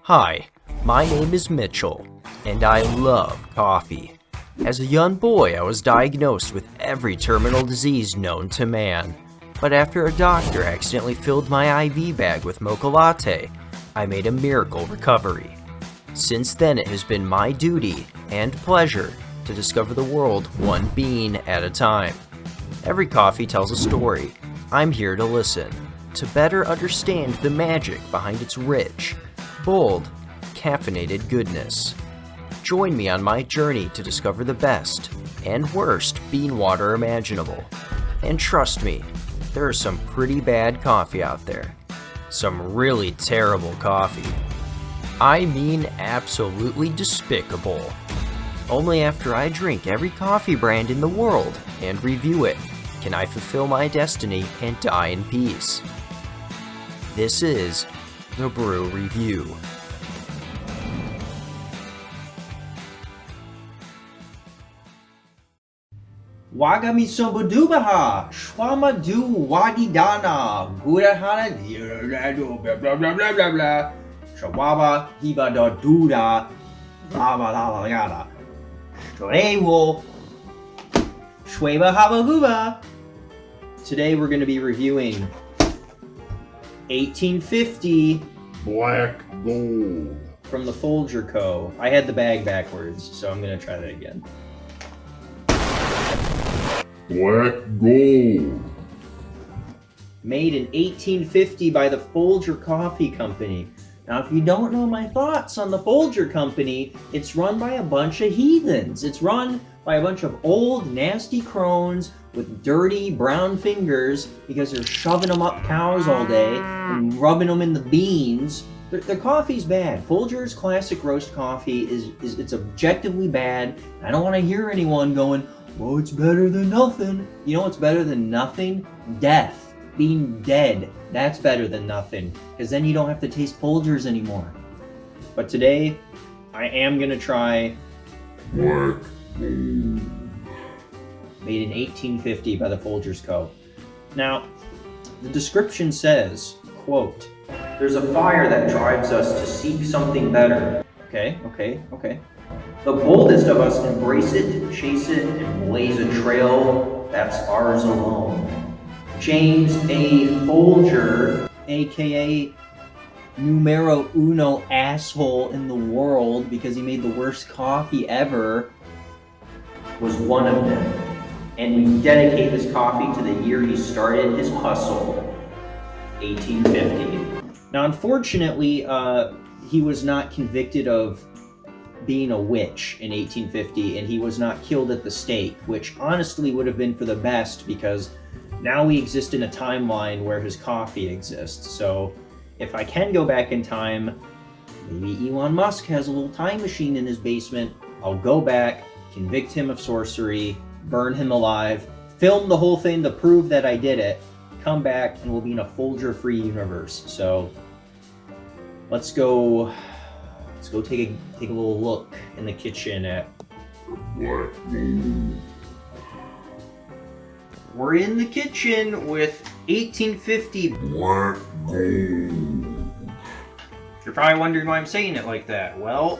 Hi, my name is Mitchell, and I love coffee. As a young boy, I was diagnosed with every terminal disease known to man. But after a doctor accidentally filled my IV bag with mocha latte, I made a miracle recovery. Since then, it has been my duty and pleasure to discover the world one bean at a time. Every coffee tells a story. I'm here to listen, to better understand the magic behind its rich, bold, caffeinated goodness. Join me on my journey to discover the best and worst bean water imaginable. And trust me, there is some pretty bad coffee out there. Some really terrible coffee. I mean absolutely despicable. Only after I drink every coffee brand in the world and review it can I fulfill my destiny and die in peace. This is the Brew Review. Wagami Sobodubaha, Shwamadu Wadidana, Gurahana, blah blah blah blah blah blah, Shawaba Hibada Duda, Lava Lava Yada, Shorewo, Shweba Habahuba. Today we're going to be reviewing 1850 Black Gold from the Folger Co. I had the bag backwards, so I'm going to try that again. Black Gold. Made in 1850 by the Folger Coffee Company. Now, if you don't know my thoughts on the Folger Company, it's run by a bunch of heathens. It's run by a bunch of old, nasty crones with dirty brown fingers because they're shoving them up cows all day and rubbing them in the beans. Their coffee's bad. Folger's classic roast coffee it's objectively bad. I don't want to hear anyone going, well, it's better than nothing. You know what's better than nothing? Death. Being dead. That's better than nothing. Because then you don't have to taste Folgers anymore. But today, I am going to try Black Gold. Made in 1850 by the Folgers Co. Now, the description says, quote, "There's a fire that drives us to seek something better." Okay. "The boldest of us embrace it, chase it, and blaze a trail that's ours alone." James A. Folger, aka numero uno asshole in the world because he made the worst coffee ever, was one of them. And we dedicate this coffee to the year he started his hustle, 1850. Now, unfortunately, he was not convicted of being a witch in 1850, and he was not killed at the stake, which honestly would have been for the best because now we exist in a timeline where his coffee exists. So if I can go back in time, maybe Elon Musk has a little time machine in his basement, I'll go back, convict him of sorcery, burn him alive, film the whole thing to prove that I did it, come back, and we'll be in a Folger-free universe. So let's go take a little look in the kitchen at Black Gold. We're in the kitchen with 1850 Black Gold. You're probably wondering why I'm saying it like that. Well,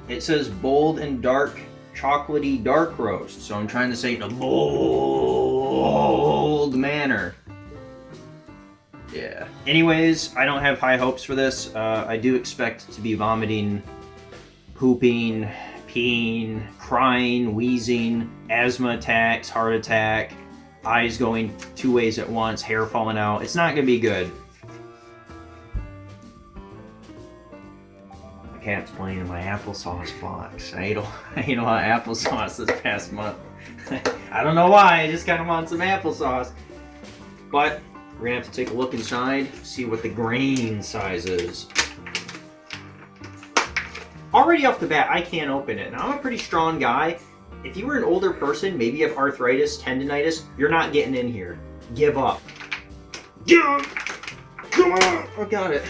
it says bold and dark, chocolatey dark roast, so I'm trying to say it in a bold manner. Yeah. Anyways, I don't have high hopes for this. I do expect to be vomiting, pooping, peeing, crying, wheezing, asthma attacks, heart attack, eyes going two ways at once, hair falling out. It's not going to be good. My cat's playing in my applesauce box. I ate a lot of applesauce this past month. I don't know why, I just kind of want some applesauce. But we're going to have to take a look inside, see what the grain size is. Already off the bat, I can't open it. Now, I'm a pretty strong guy. If you were an older person, maybe you have arthritis, tendonitis, you're not getting in here. Give up. Yeah! Come on! I got it.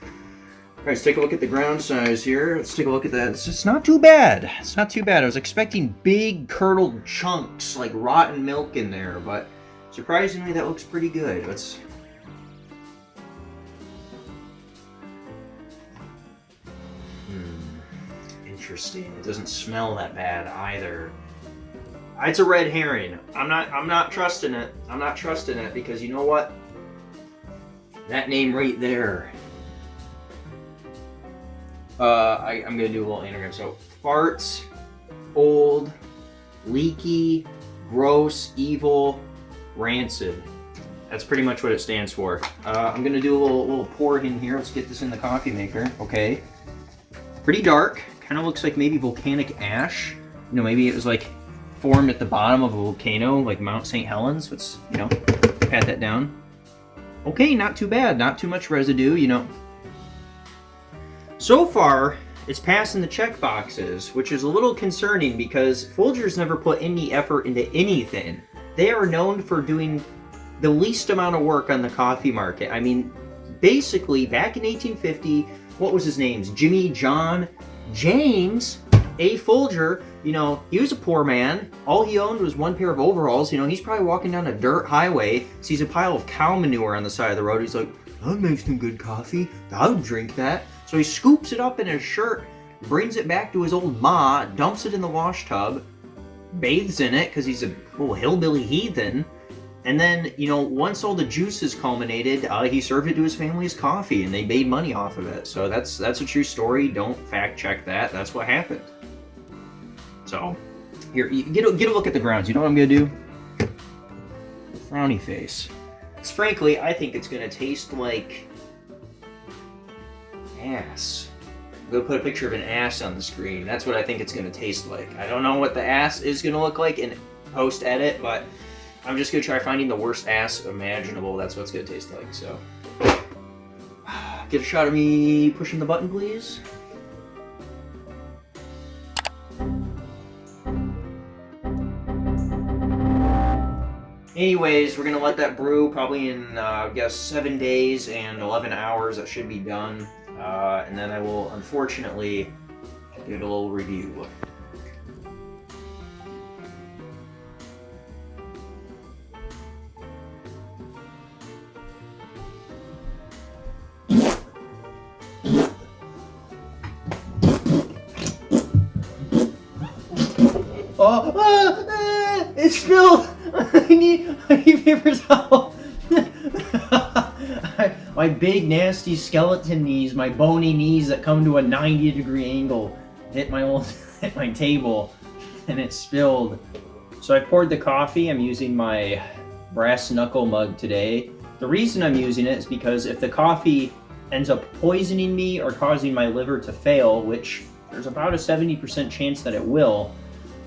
All right, let's take a look at the ground size here. Let's take a look at that. It's just not too bad. It's not too bad. I was expecting big curdled chunks like rotten milk in there, but surprisingly, that looks pretty good. Interesting. It doesn't smell that bad either. It's a red herring. I'm not trusting it. I'm not trusting it because you know what? That name right there. I'm gonna do a little anagram. So farts, old, leaky, gross, evil, rancid. That's pretty much what it stands for. I'm gonna do a little pour in here. Let's get this in the coffee maker. Okay. Pretty dark. Kind of looks like maybe volcanic ash. You know, maybe it was like formed at the bottom of a volcano, like Mount St. Helens. Let's, you know, pat that down. Okay, not too bad. Not too much residue, you know. So far, it's passing the check boxes, which is a little concerning because Folgers never put any effort into anything. They are known for doing the least amount of work on the coffee market. I mean, basically, back in 1850, what was his name? Jimmy John James A. Folger. You know, he was a poor man. All he owned was one pair of overalls. You know, he's probably walking down a dirt highway, sees a pile of cow manure on the side of the road. He's like, that makes some good coffee. I'll drink that. So he scoops it up in his shirt, brings it back to his old ma, dumps it in the wash tub, bathes in it because he's a little hillbilly heathen. And then, you know, once all the juices culminated, he served it to his family as coffee, and they made money off of it. So that's a true story. Don't fact check that. That's what happened. So, here, get a look at the grounds. You know what I'm gonna do? Frowny face. Because frankly, I think it's gonna taste like ass. I'm gonna put a picture of an ass on the screen. That's what I think it's gonna taste like. I don't know what the ass is gonna look like in post-edit, but I'm just gonna try finding the worst ass imaginable. That's what it's gonna taste like, so. Get a shot of me pushing the button, please. Anyways, we're gonna let that brew probably in, I guess, 7 days and 11 hours. That should be done. And then I will, unfortunately, give it a little review. It's spilled! I need paper towel. My big nasty skeleton knees, my bony knees that come to a 90-degree angle, hit my table, and it spilled. So I poured the coffee. I'm using my brass knuckle mug today. The reason I'm using it is because if the coffee ends up poisoning me or causing my liver to fail, which there's about a 70% chance that it will,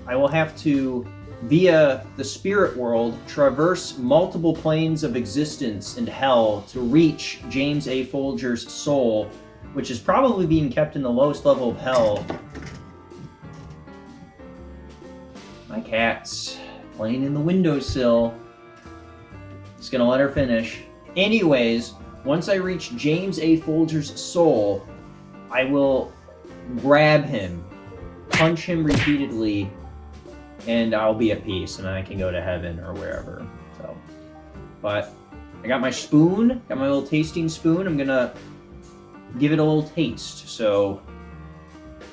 I will have to, via the spirit world, traverse multiple planes of existence and hell to reach James A. Folger's soul, which is probably being kept in the lowest level of hell. My cat's playing in the windowsill. Just gonna let her finish. Anyways, once I reach James A. Folger's soul, I will grab him, punch him repeatedly, and I'll be at peace, and I can go to heaven or wherever. So, but I got my spoon, got my little tasting spoon. I'm gonna give it a little taste. So,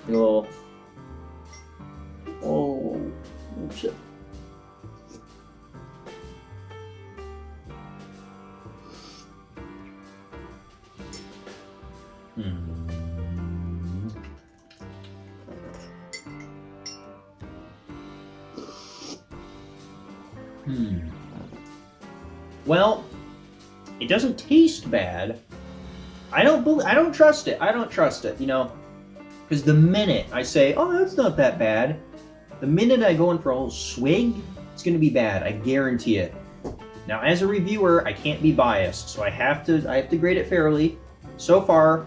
a little, shit. Well, it doesn't taste bad. I don't trust it. I don't trust it, you know, because the minute I say, oh, that's not that bad, the minute I go in for a whole swig, it's going to be bad. I guarantee it. Now, as a reviewer, I can't be biased, so I have to grade it fairly. So far,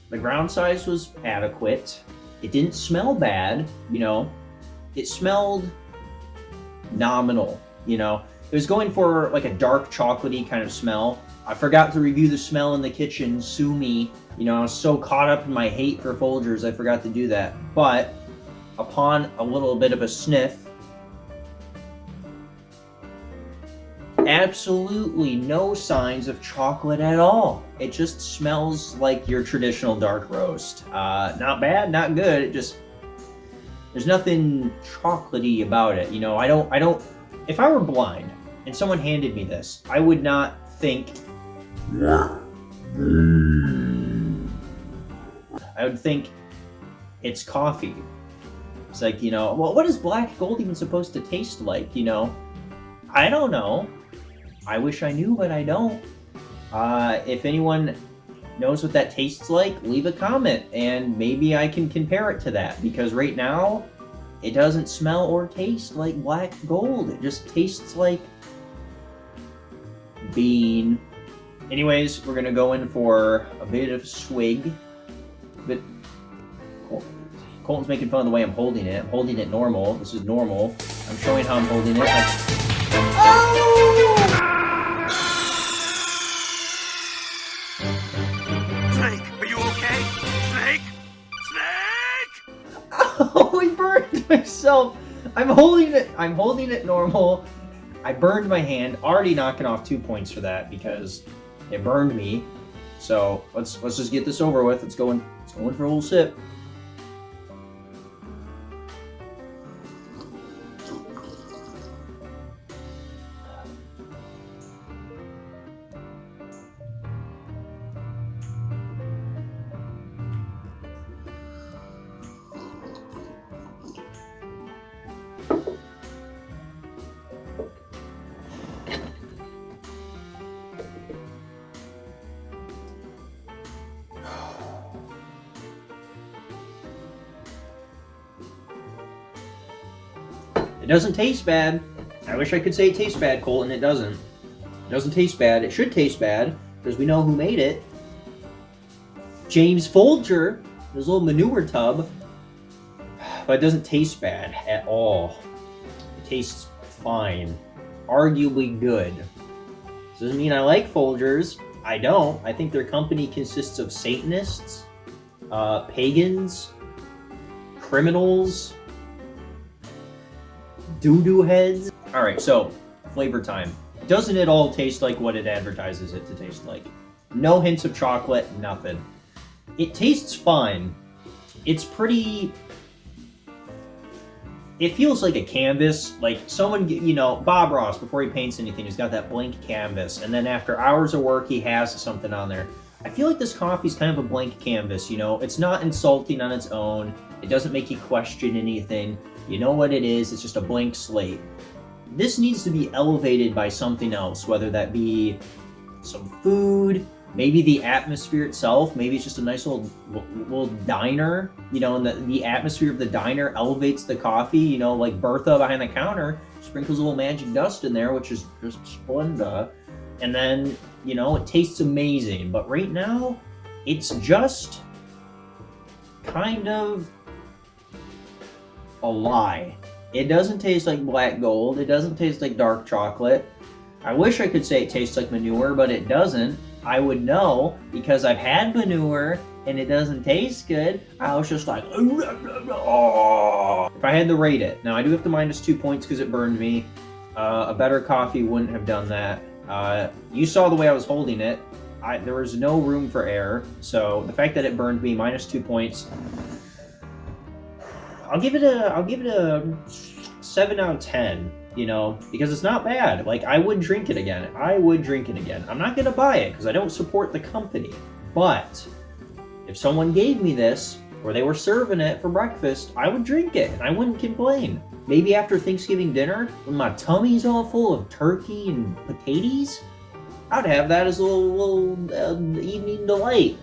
the ground size was adequate. It didn't smell bad, you know. It smelled nominal, you know. It was going for like a dark chocolatey kind of smell. I forgot to review the smell in the kitchen, sue me. You know, I was so caught up in my hate for Folgers, I forgot to do that. But upon a little bit of a sniff, absolutely no signs of chocolate at all. It just smells like your traditional dark roast. Not bad, not good. It just There's nothing chocolatey about it. You know, I don't. If I were blind and someone handed me this, I would not think. I would think it's coffee. It's like, you know, well, what is black gold even supposed to taste like? You know, I don't know. I wish I knew, but I don't. If anyone knows what that tastes like, leave a comment and maybe I can compare it to that, because right now it doesn't smell or taste like black gold. It just tastes like bean. Anyways, we're gonna go in for a bit of swig. But Colton's making fun of the way I'm holding it. I'm holding it normal. This is normal. I'm showing how I'm holding it. Snake, are you okay? Snake? Snake! Oh, I burned myself. I'm holding it normal. I burned my hand. Already knocking off 2 points for that because it burned me. So let's just get this over with. Let's go in for a little sip. It doesn't taste bad. I wish I could say it tastes bad, Colton. It doesn't. It doesn't taste bad. It should taste bad, because we know who made it. James Folger, his little manure tub. But it doesn't taste bad at all. It tastes fine. Arguably good. This doesn't mean I like Folgers. I don't. I think their company consists of Satanists, pagans, criminals, doo-doo heads. All right, so flavor time. Doesn't it all taste like what it advertises it to taste like? No hints of chocolate, nothing. It tastes fine. It's pretty... It feels like a canvas, like someone, you know, Bob Ross, before he paints anything, he's got that blank canvas, and then after hours of work, he has something on there. I feel like this coffee's kind of a blank canvas, you know? It's not insulting on its own. It doesn't make you question anything. You know what it is, it's just a blank slate. This needs to be elevated by something else, whether that be some food, maybe the atmosphere itself, maybe it's just a nice little diner, you know, and the atmosphere of the diner elevates the coffee, you know, like Bertha behind the counter sprinkles a little magic dust in there, which is just splenda, and then, you know, it tastes amazing. But right now, it's just kind of a lie. It doesn't taste like black gold. It doesn't taste like dark chocolate. I wish I could say it tastes like manure, but it doesn't. I would know because I've had manure and it doesn't taste good. I was just like, oh. If I had to rate it, now I do have to minus 2 points because it burned me. A better coffee wouldn't have done that. You saw the way I was holding it. There was no room for error. So the fact that it burned me, minus 2 points. I'll give it a 7 out of 10, you know, because it's not bad. Like, I would drink it again. I'm not going to buy it because I don't support the company. But if someone gave me this, or they were serving it for breakfast, I would drink it and I wouldn't complain. Maybe after Thanksgiving dinner, when my tummy's all full of turkey and potatoes, I'd have that as a little evening delight.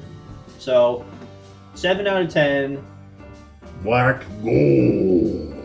So, 7 out of 10. Black gold.